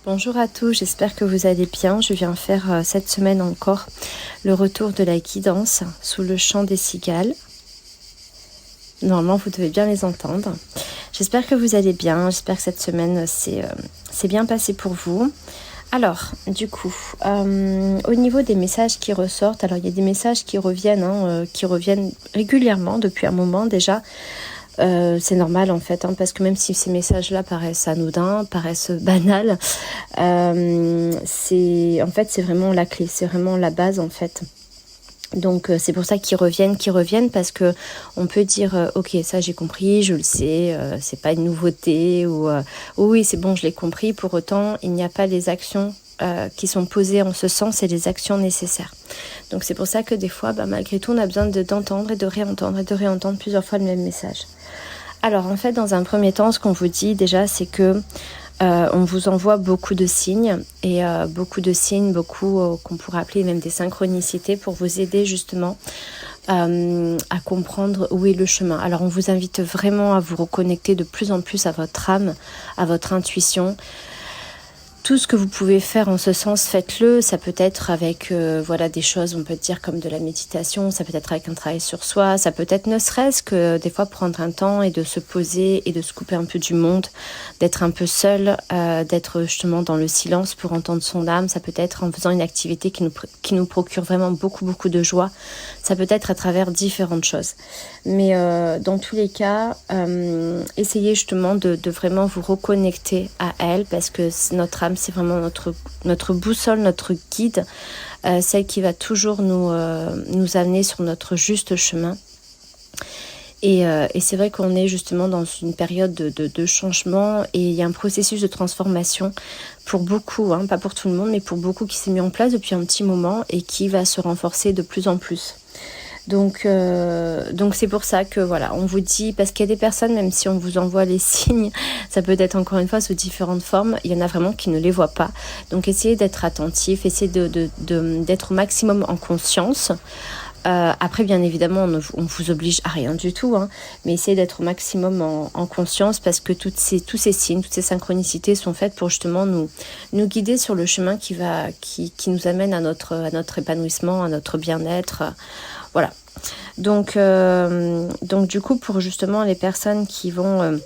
Bonjour à tous, j'espère que vous allez bien. Je viens faire cette semaine encore le retour de la guidance sous le chant des cigales. Normalement, vous devez bien les entendre. J'espère que vous allez bien, j'espère que cette semaine c'est bien passé pour vous. Alors, du coup, au niveau des messages qui ressortent, alors il y a des messages qui reviennent régulièrement depuis un moment déjà. C'est normal en fait, parce que même si ces messages-là paraissent anodins, paraissent banals, c'est vraiment la clé, c'est vraiment la base en fait. Donc c'est pour ça qu'ils reviennent parce que on peut dire ok, ça j'ai compris, je le sais, c'est pas une nouveauté ou oui c'est bon, je l'ai compris. Pour autant, il n'y a pas les actions qui sont posées en ce sens et les actions nécessaires. Donc c'est pour ça que des fois, malgré tout, on a besoin d'entendre et de réentendre plusieurs fois le même message. Alors en fait, dans un premier temps, ce qu'on vous dit déjà, c'est que on vous envoie beaucoup de signes et beaucoup qu'on pourrait appeler même des synchronicités pour vous aider justement à comprendre où est le chemin. Alors on vous invite vraiment à vous reconnecter de plus en plus à votre âme, à votre intuition. Tout ce que vous pouvez faire en ce sens, faites-le. Ça peut être avec des choses, on peut dire comme de la méditation, ça peut être avec un travail sur soi, ça peut être ne serait-ce que des fois prendre un temps et de se poser et de se couper un peu du monde, d'être un peu seul, d'être justement dans le silence pour entendre son âme. Ça peut être en faisant une activité qui nous procure vraiment beaucoup de joie. Ça peut être à travers différentes choses. Mais dans tous les cas, essayez justement de vraiment vous reconnecter à elle parce que notre âme, c'est vraiment notre boussole, notre guide, celle qui va toujours nous amener sur notre juste chemin. Et c'est vrai qu'on est justement dans une période de changement et il y a un processus de transformation pour beaucoup, pas pour tout le monde, mais pour beaucoup qui s'est mis en place depuis un petit moment et qui va se renforcer de plus en plus. Donc c'est pour ça que voilà, on vous dit, parce qu'il y a des personnes, même si on vous envoie les signes, ça peut être encore une fois sous différentes formes, il y en a vraiment qui ne les voient pas. Donc essayez d'être attentif, essayez d'être au maximum en conscience. Après, bien évidemment, on vous oblige à rien du tout, mais essayez d'être au maximum en conscience parce que tous ces signes, toutes ces synchronicités sont faites pour justement nous guider sur le chemin qui nous amène à notre épanouissement, à notre bien-être. Voilà. Donc du coup, pour justement les personnes qui vont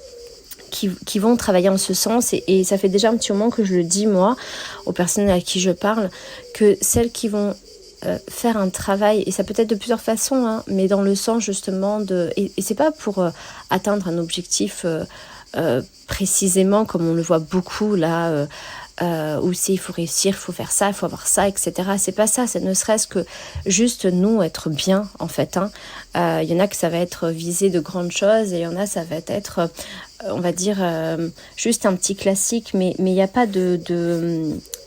travailler en ce sens, et ça fait déjà un petit moment que je le dis moi aux personnes à qui je parle, que celles qui vont faire un travail, et ça peut être de plusieurs façons, mais dans le sens justement et c'est pas pour atteindre un objectif précisément comme on le voit beaucoup là, où c'est il faut réussir, il faut faire ça, il faut avoir ça, etc. C'est pas ça, c'est ne serait-ce que juste nous être bien en fait. Il y en a que ça va être viser de grandes choses et il y en a ça va être on va dire juste un petit classique, mais il n'y a pas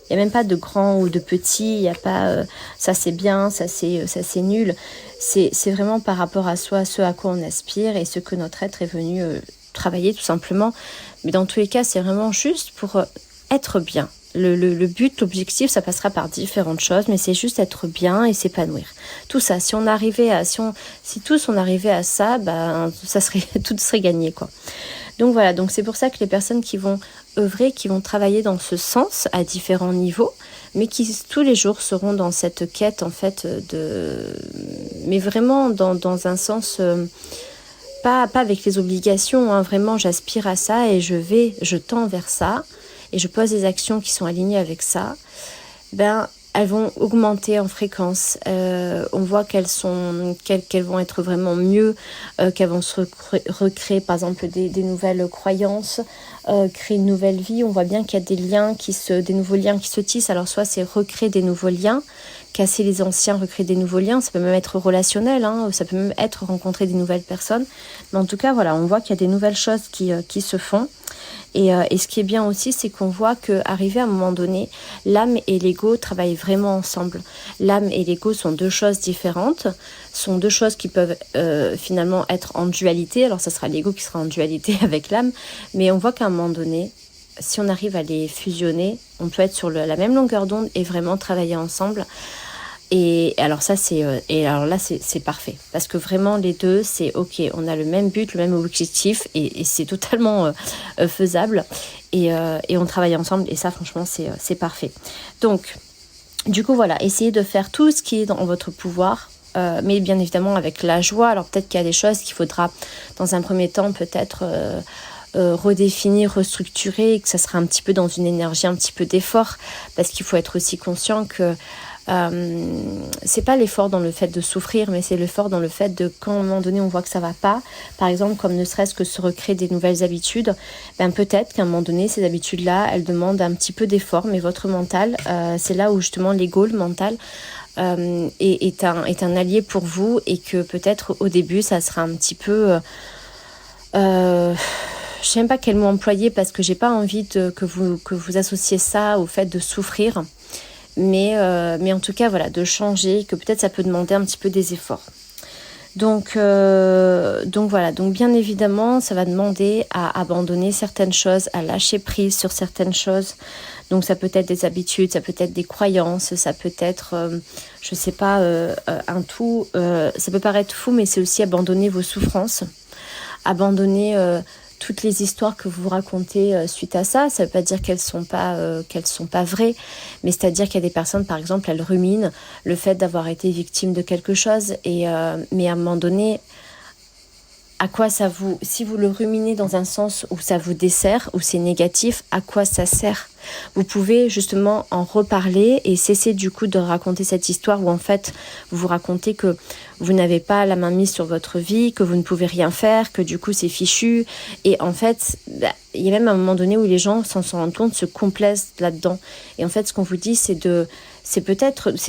il n'y a même pas de grand ou de petit, il n'y a pas ça c'est bien, ça c'est nul. C'est vraiment par rapport à soi, ce à quoi on aspire et ce que notre être est venu travailler tout simplement. Mais dans tous les cas, c'est vraiment juste pour être bien. Le but, l'objectif, ça passera par différentes choses, mais c'est juste être bien et s'épanouir. Tout ça, si tous on arrivait à ça, tout serait gagné, quoi. Donc voilà, donc c'est pour ça que les personnes qui vont œuvrer, qui vont travailler dans ce sens à différents niveaux, mais qui tous les jours seront dans cette quête en fait mais vraiment dans un sens pas avec les obligations, vraiment j'aspire à ça et je tends vers ça et je pose des actions qui sont alignées avec ça. Elles vont augmenter en fréquence. On voit qu'elles vont être vraiment mieux, qu'elles vont se recréer, par exemple, des nouvelles croyances, créer une nouvelle vie. On voit bien qu'il y a des nouveaux liens qui se tissent. Alors, soit c'est recréer des nouveaux liens, casser les anciens, recréer des nouveaux liens. Ça peut même être relationnel, ça peut même être rencontrer des nouvelles personnes. Mais en tout cas, voilà, on voit qu'il y a des nouvelles choses qui se font. Et ce qui est bien aussi, c'est qu'on voit qu'arrivé à un moment donné, l'âme et l'ego travaillent vraiment ensemble. L'âme et l'ego sont deux choses différentes, sont deux choses qui peuvent finalement être en dualité. Alors ça sera l'ego qui sera en dualité avec l'âme, mais on voit qu'à un moment donné, si on arrive à les fusionner, on peut être sur la même longueur d'onde et vraiment travailler ensemble. Et alors ça et alors là c'est parfait parce que vraiment les deux c'est ok, on a le même but, le même objectif et c'est totalement faisable et on travaille ensemble et ça franchement c'est parfait. Donc du coup voilà, essayez de faire tout ce qui est dans votre pouvoir. Mais bien évidemment avec la joie. Alors peut-être qu'il y a des choses qu'il faudra dans un premier temps peut-être redéfinir, restructurer, et que ça sera un petit peu dans une énergie un petit peu d'effort, parce qu'il faut être aussi conscient que c'est pas l'effort dans le fait de souffrir, mais c'est l'effort dans le fait de quand à un moment donné on voit que ça va pas, par exemple comme ne serait-ce que se recréer des nouvelles habitudes, peut-être qu'à un moment donné ces habitudes là elles demandent un petit peu d'effort, mais votre mental c'est là où justement l'ego, le mental est un allié pour vous, et que peut-être au début ça sera un petit peu je sais même pas quel mot employer parce que j'ai pas envie que vous associez ça au fait de souffrir. Mais en tout cas, voilà, de changer, que peut-être ça peut demander un petit peu des efforts. Donc voilà, donc bien évidemment, ça va demander à abandonner certaines choses, à lâcher prise sur certaines choses. Donc ça peut être des habitudes, ça peut être des croyances, ça peut être, je sais pas, un tout. Ça peut paraître fou, mais c'est aussi abandonner vos souffrances, abandonner toutes les histoires que vous racontez suite à ça. Ça ne veut pas dire qu'elles sont pas vraies, mais c'est-à-dire qu'il y a des personnes, par exemple, elles ruminent le fait d'avoir été victime de quelque chose, mais à un moment donné, à quoi ça vous, si vous le ruminez dans un sens où ça vous dessert, où c'est négatif, à quoi ça sert? Vous pouvez justement en reparler et cesser du coup de raconter cette histoire où en fait vous vous racontez que vous n'avez pas la main mise sur votre vie, que vous ne pouvez rien faire, que du coup c'est fichu. Et en fait, il y a même un moment donné où les gens, sans s'en rendre compte, se complaisent là-dedans. Et en fait, ce qu'on vous dit, c'est de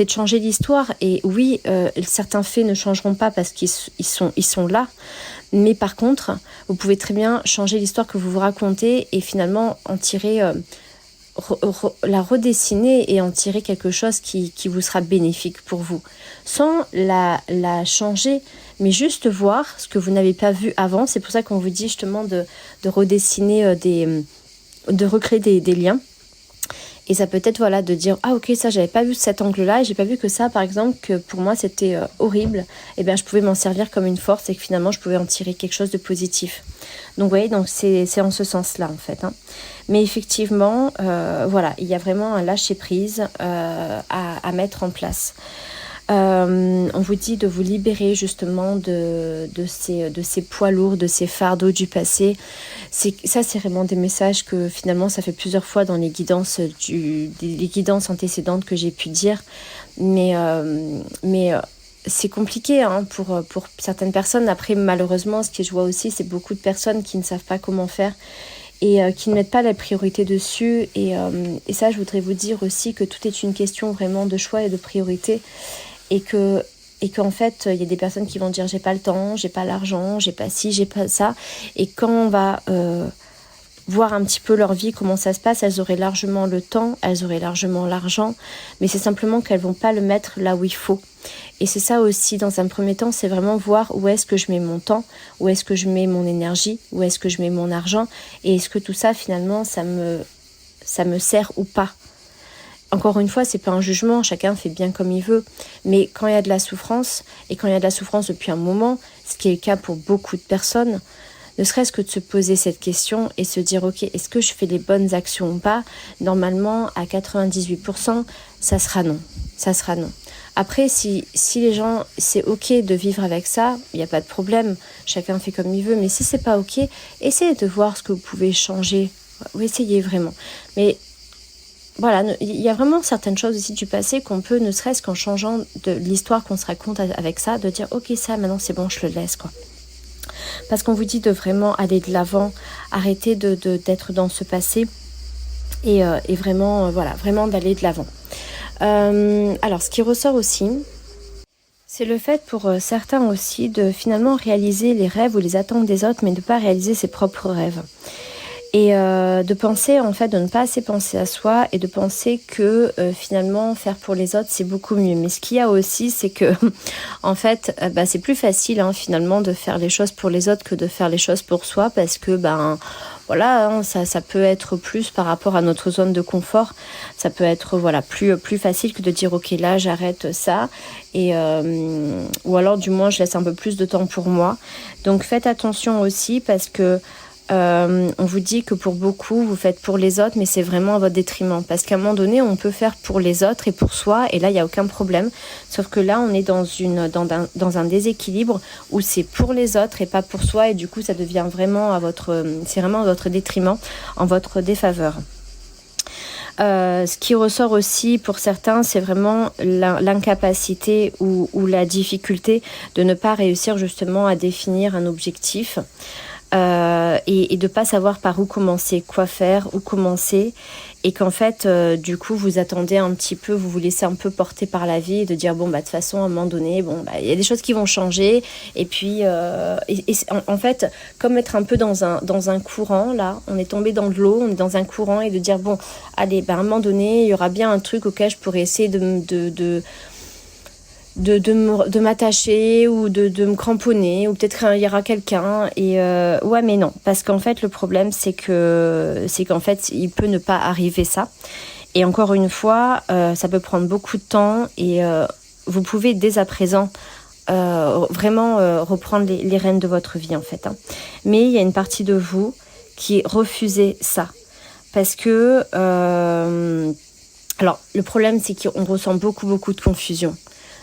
changer l'histoire. Et oui, certains faits ne changeront pas parce qu'ils sont là. Mais par contre, vous pouvez très bien changer l'histoire que vous vous racontez et finalement en tirer, la redessiner et en tirer quelque chose qui vous sera bénéfique pour vous. Sans la changer, mais juste voir ce que vous n'avez pas vu avant. C'est pour ça qu'on vous dit justement de redessiner, de recréer des liens. Et ça peut être voilà, de dire « Ah ok, ça j'avais pas vu cet angle-là et j'ai pas vu que ça, par exemple, que pour moi c'était horrible. » Et bien je pouvais m'en servir comme une force et que finalement je pouvais en tirer quelque chose de positif. Donc vous voyez, donc c'est en ce sens-là en fait. Hein. Mais effectivement, voilà, il y a vraiment un lâcher-prise à mettre en place. On vous dit de vous libérer justement de ces poids lourds, de ces fardeaux du passé. C'est vraiment des messages que finalement ça fait plusieurs fois dans les guidances les guidances antécédentes que j'ai pu dire, mais c'est compliqué hein, pour certaines personnes. Après malheureusement, ce que je vois aussi, c'est beaucoup de personnes qui ne savent pas comment faire et qui ne mettent pas la priorité dessus. Et ça, je voudrais vous dire aussi que tout est une question vraiment de choix et de priorité. Et qu'en fait, il y a des personnes qui vont dire j'ai pas le temps, j'ai pas l'argent, j'ai pas ci, j'ai pas ça. Et quand on va voir un petit peu leur vie, comment ça se passe, elles auraient largement le temps, elles auraient largement l'argent, mais c'est simplement qu'elles vont pas le mettre là où il faut. Et c'est ça aussi, dans un premier temps, c'est vraiment voir où est-ce que je mets mon temps, où est-ce que je mets mon énergie, où est-ce que je mets mon argent, et est-ce que tout ça, finalement, ça me sert ou pas. Encore une fois, c'est pas un jugement, chacun fait bien comme il veut. Mais quand il y a de la souffrance, et quand il y a de la souffrance depuis un moment, ce qui est le cas pour beaucoup de personnes, ne serait-ce que de se poser cette question et se dire ok, est-ce que je fais les bonnes actions ou pas? Normalement, à 98%, ça sera non. Ça sera non. Après, si les gens, c'est ok de vivre avec ça, il n'y a pas de problème, chacun fait comme il veut. Mais si c'est pas ok, essayez de voir ce que vous pouvez changer. Oui, essayez vraiment. Mais voilà, il y a vraiment certaines choses aussi du passé qu'on peut, ne serait-ce qu'en changeant de l'histoire qu'on se raconte avec ça, de dire ok, ça maintenant c'est bon, je le laisse quoi. Parce qu'on vous dit de vraiment aller de l'avant, arrêter d'être dans ce passé et vraiment, voilà, vraiment d'aller de l'avant. Alors ce qui ressort aussi, c'est le fait pour certains aussi de finalement réaliser les rêves ou les attentes des autres, mais de ne pas réaliser ses propres rêves. Et de penser, en fait, de ne pas assez penser à soi et de penser que finalement, faire pour les autres, c'est beaucoup mieux. Mais ce qu'il y a aussi, c'est que, en fait, c'est plus facile, hein, finalement, de faire les choses pour les autres que de faire les choses pour soi parce que, voilà, hein, ça peut être plus par rapport à notre zone de confort. Ça peut être, voilà, plus facile que de dire, OK, là, j'arrête ça. Et, ou alors, du moins, je laisse un peu plus de temps pour moi. Donc, faites attention aussi parce que on vous dit que pour beaucoup, vous faites pour les autres, mais c'est vraiment à votre détriment. Parce qu'à un moment donné, on peut faire pour les autres et pour soi, et là, il n'y a aucun problème. Sauf que là, on est dans un déséquilibre où c'est pour les autres et pas pour soi, et du coup, ça devient vraiment c'est vraiment à votre détriment, en votre défaveur. Ce qui ressort aussi pour certains, c'est vraiment l'incapacité ou la difficulté de ne pas réussir justement à définir un objectif. Et de pas savoir par où commencer, quoi faire, où commencer, et qu'en fait, du coup, vous attendez un petit peu, vous vous laissez un peu porter par la vie et de dire, de toute façon, à un moment donné, il y a des choses qui vont changer, et puis, en fait, comme être un peu dans un courant, là, on est tombé dans de l'eau, on est dans un courant, et de dire, allez, à un moment donné, il y aura bien un truc auquel je pourrais essayer de m'attacher ou de me cramponner, ou peut-être qu'il y aura quelqu'un, et ouais, mais non, parce qu'en fait le problème c'est qu'en fait il peut ne pas arriver ça, et encore une fois ça peut prendre beaucoup de temps, et vous pouvez dès à présent vraiment reprendre les rênes de votre vie en fait, hein. Mais il y a une partie de vous qui refusez ça parce que alors le problème c'est qu'on ressent beaucoup de confusion.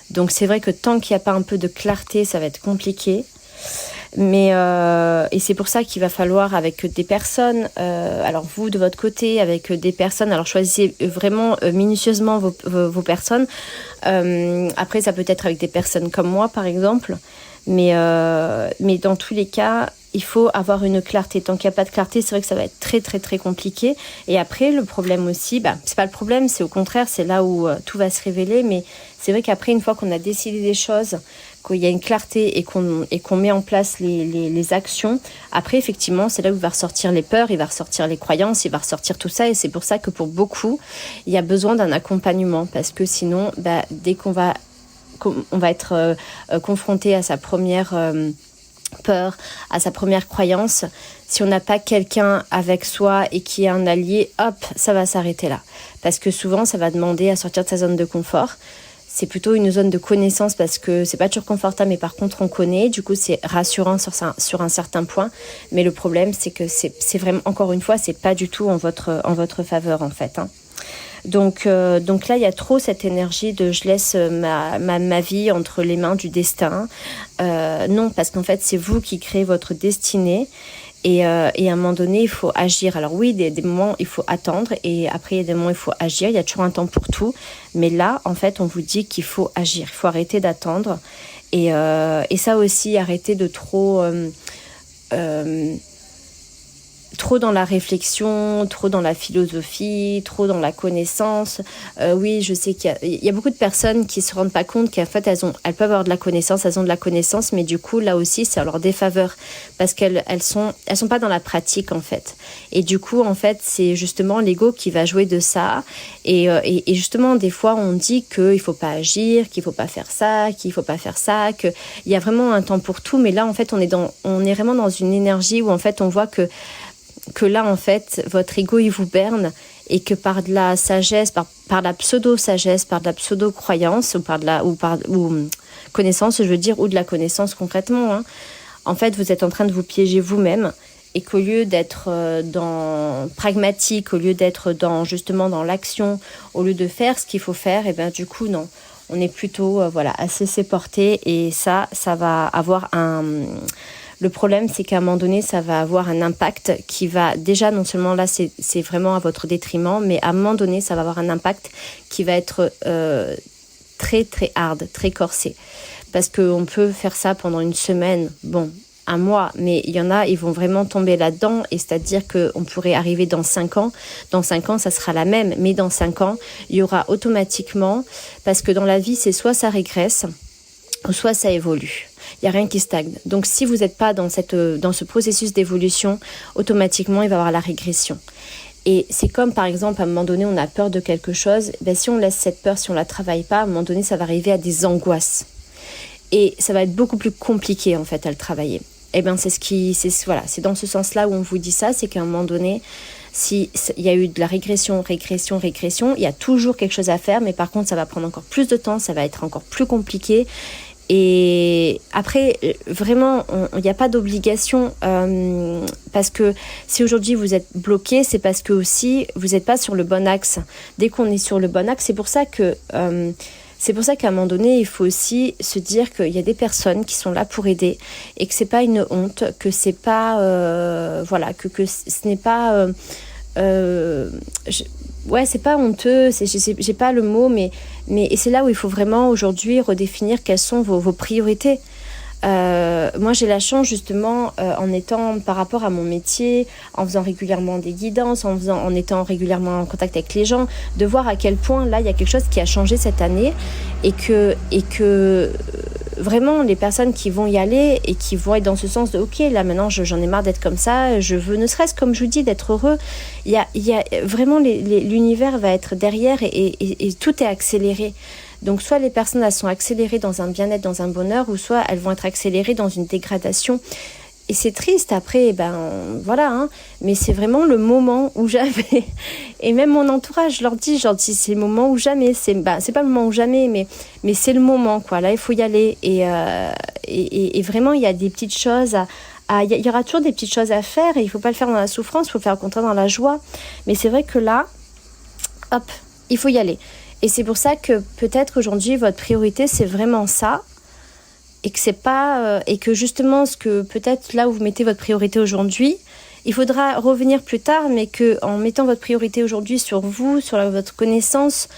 Donc c'est vrai que tant qu'il n'y a pas un peu de clarté, ça va être compliqué. Mais et c'est pour ça qu'il va falloir avec des personnes, alors vous de votre côté avec des personnes, alors choisissez vraiment minutieusement vos personnes. Après ça peut être avec des personnes comme moi par exemple, mais dans tous les cas il faut avoir une clarté. Tant qu'il n'y a pas de clarté, c'est vrai que ça va être très compliqué. Et après le problème aussi, c'est pas le problème, c'est au contraire, c'est là où tout va se révéler. Mais c'est vrai qu'après, une fois qu'on a décidé des choses, qu'il y a une clarté et qu'on met en place les actions, après, effectivement, c'est là où il va ressortir les peurs, il va ressortir les croyances, il va ressortir tout ça. Et c'est pour ça que pour beaucoup, il y a besoin d'un accompagnement. Parce que sinon, dès qu'on va être confronté à sa première peur, à sa première croyance, si on n'a pas quelqu'un avec soi et qui est un allié, hop, ça va s'arrêter là. Parce que souvent, ça va demander à sortir de sa zone de confort. C'est plutôt une zone de connaissance parce que c'est pas toujours confortable, mais par contre on connaît, du coup c'est rassurant sur un certain point. Mais le problème c'est que c'est vraiment, encore une fois, c'est pas du tout en votre faveur en fait, hein. Donc là il y a trop cette énergie de je laisse ma vie entre les mains du destin. Non, parce qu'en fait c'est vous qui créez votre destinée. Et à un moment donné, il faut agir. Alors oui, des moments, il faut attendre. Et après, il y a des moments, il faut agir. Il y a toujours un temps pour tout. Mais là, en fait, on vous dit qu'il faut agir. Il faut arrêter d'attendre. Et ça aussi, arrêter de trop dans la réflexion, trop dans la philosophie, trop dans la connaissance. Oui, je sais qu'il y a beaucoup de personnes qui se rendent pas compte qu'en fait, elles peuvent avoir de la connaissance, elles ont de la connaissance, mais du coup, là aussi, c'est à leur défaveur parce qu'elles sont pas dans la pratique, en fait. Et du coup, en fait, c'est justement l'ego qui va jouer de ça. Et justement, des fois, on dit qu'il faut pas agir, qu'il faut pas faire ça, qu'il faut pas faire ça, qu'il y a vraiment un temps pour tout. Mais là, en fait, on est vraiment dans une énergie où, en fait, on voit que là, en fait, votre ego, il vous berne et que par de la sagesse, par la pseudo-sagesse, par de la pseudo-croyance ou connaissance, je veux dire, ou de la connaissance concrètement, hein, en fait, vous êtes en train de vous piéger vous-même et qu'au lieu d'être pragmatique, au lieu d'être justement dans l'action, au lieu de faire ce qu'il faut faire, et bien du coup, non. On est plutôt à se laisser porter et ça va avoir Le problème, c'est qu'à un moment donné, ça va avoir un impact qui va... Déjà, non seulement là, c'est vraiment à votre détriment, mais à un moment donné, ça va avoir un impact qui va être très hard, très corsé. Parce qu'on peut faire ça pendant une semaine, un mois, mais il y en a, ils vont vraiment tomber là-dedans, et c'est-à-dire qu'on pourrait arriver dans 5 ans. Dans 5 ans, ça sera la même, mais dans 5 ans, il y aura automatiquement... Parce que dans la vie, c'est soit ça régresse, soit ça évolue. Il n'y a rien qui stagne. Donc si vous n'êtes pas dans ce processus d'évolution, automatiquement, il va y avoir la régression. Et c'est comme, par exemple, à un moment donné, on a peur de quelque chose. Ben, si on laisse cette peur, si on ne la travaille pas, à un moment donné, ça va arriver à des angoisses. Et ça va être beaucoup plus compliqué, en fait, à le travailler. Et bien, c'est dans ce sens-là où on vous dit ça, c'est qu'à un moment donné, s'il y a eu de la régression, il y a toujours quelque chose à faire, mais par contre, ça va prendre encore plus de temps, ça va être encore plus compliqué. Et après, vraiment, il n'y a pas d'obligation parce que si aujourd'hui vous êtes bloqué, c'est parce que aussi vous n'êtes pas sur le bon axe. Dès qu'on est sur le bon axe, c'est pour ça qu'à un moment donné, il faut aussi se dire qu'il y a des personnes qui sont là pour aider et que c'est pas une honte, que c'est pas que ce n'est pas c'est pas honteux, j'ai pas le mot, mais et c'est là où il faut vraiment aujourd'hui redéfinir quelles sont vos priorités. Moi j'ai la chance justement en étant par rapport à mon métier, en faisant régulièrement des guidances, en étant régulièrement en contact avec les gens, de voir à quel point là il y a quelque chose qui a changé cette année et que vraiment les personnes qui vont y aller et qui vont être dans ce sens de ok là maintenant j'en ai marre d'être comme ça, je veux ne serait-ce comme je vous dis d'être heureux, il y a vraiment l'univers va être derrière et tout est accéléré. Donc soit les personnes elles sont accélérées dans un bien-être, dans un bonheur, ou soit elles vont être accélérées dans une dégradation. Et c'est triste après, mais c'est vraiment le moment ou jamais. Et même mon entourage, je leur dis c'est le moment ou jamais. C'est pas le moment ou jamais, mais c'est le moment, quoi. Là, il faut y aller. Et vraiment, il y a des petites choses il y aura toujours des petites choses à faire et il ne faut pas le faire dans la souffrance, il faut le faire au contraire dans la joie. Mais c'est vrai que là, hop, il faut y aller. Et c'est pour ça que peut-être aujourd'hui, votre priorité, c'est vraiment ça. Et que c'est pas et que justement ce que peut-être là où vous mettez votre priorité aujourd'hui, il faudra revenir plus tard, mais que en mettant votre priorité aujourd'hui sur vous, sur votre connaissance,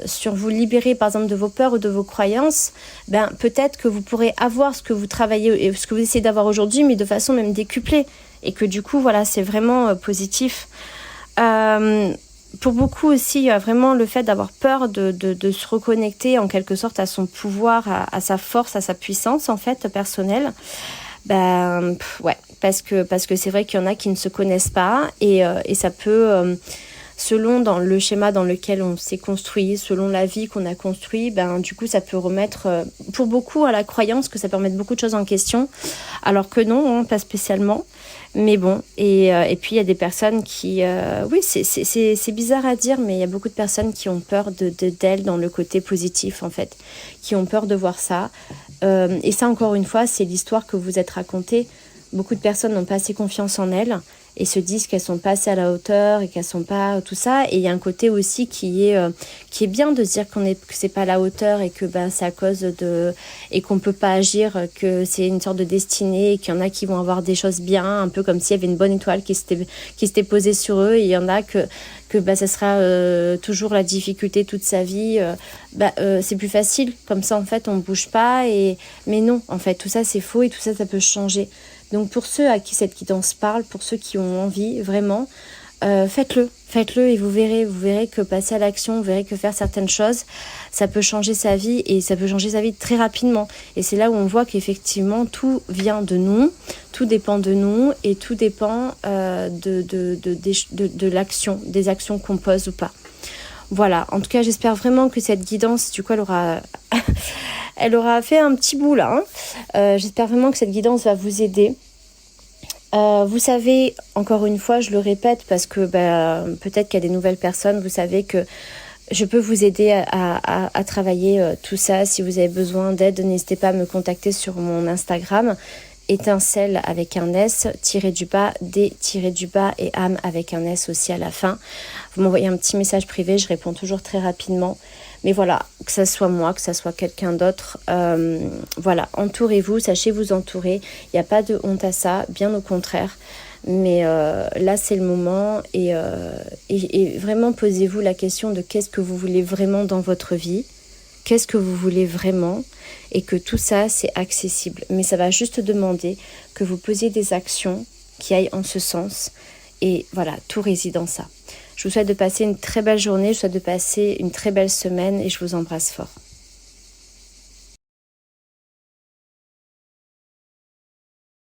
sur vous libérer par exemple de vos peurs ou de vos croyances, peut-être que vous pourrez avoir ce que vous travaillez et ce que vous essayez d'avoir aujourd'hui, mais de façon même décuplée, et que du coup voilà c'est vraiment positif. Pour beaucoup aussi, il y a vraiment le fait d'avoir peur de se reconnecter en quelque sorte à son pouvoir, à sa force, à sa puissance en fait personnelle. Parce que c'est vrai qu'il y en a qui ne se connaissent pas et ça peut, selon dans le schéma dans lequel on s'est construit, selon la vie qu'on a construit, du coup ça peut remettre pour beaucoup à la croyance que ça peut remettre beaucoup de choses en question, alors que non, pas spécialement. Mais bon, et puis il y a des personnes qui... oui, c'est bizarre à dire, mais il y a beaucoup de personnes qui ont peur d'elles dans le côté positif, en fait, qui ont peur de voir ça. Et ça, encore une fois, c'est l'histoire que vous êtes racontée. Beaucoup de personnes n'ont pas assez confiance en elles et se disent qu'elles sont pas assez à la hauteur et qu'elles sont pas tout ça. Et il y a un côté aussi qui est bien de se dire que c'est pas à la hauteur et que c'est à cause de et qu'on peut pas agir, que c'est une sorte de destinée et qu'il y en a qui vont avoir des choses bien, un peu comme s'il y avait une bonne étoile qui s'était posée sur eux, et il y en a que ça sera toujours la difficulté toute sa vie. C'est plus facile comme ça en fait, on bouge pas mais non en fait tout ça c'est faux et tout ça peut changer. Donc pour ceux à qui cette guidance parle, pour ceux qui ont envie vraiment, faites-le et vous verrez que passer à l'action, vous verrez que faire certaines choses, ça peut changer sa vie et ça peut changer sa vie très rapidement. Et c'est là où on voit qu'effectivement tout vient de nous, tout dépend de nous et tout dépend de l'action, des actions qu'on pose ou pas. Voilà, en tout cas j'espère vraiment que cette guidance, du coup elle aura fait un petit bout là. J'espère vraiment que cette guidance va vous aider. Vous savez, encore une fois, je le répète parce que peut-être qu'il y a des nouvelles personnes, vous savez que je peux vous aider à travailler tout ça. Si vous avez besoin d'aide, n'hésitez pas à me contacter sur mon Instagram, étincelle avec un S, D et âme avec un S aussi à la fin. Vous m'envoyez un petit message privé, je réponds toujours très rapidement. Mais voilà, que ça soit moi, que ça soit quelqu'un d'autre, entourez-vous, sachez vous entourer. Il n'y a pas de honte à ça, bien au contraire. Mais là, c'est le moment et vraiment posez-vous la question de qu'est-ce que vous voulez vraiment dans votre vie. Qu'est-ce que vous voulez vraiment, et que tout ça, c'est accessible. Mais ça va juste demander que vous posiez des actions qui aillent en ce sens. Et voilà, tout réside en ça. Je vous souhaite de passer une très belle journée, je vous souhaite de passer une très belle semaine et je vous embrasse fort.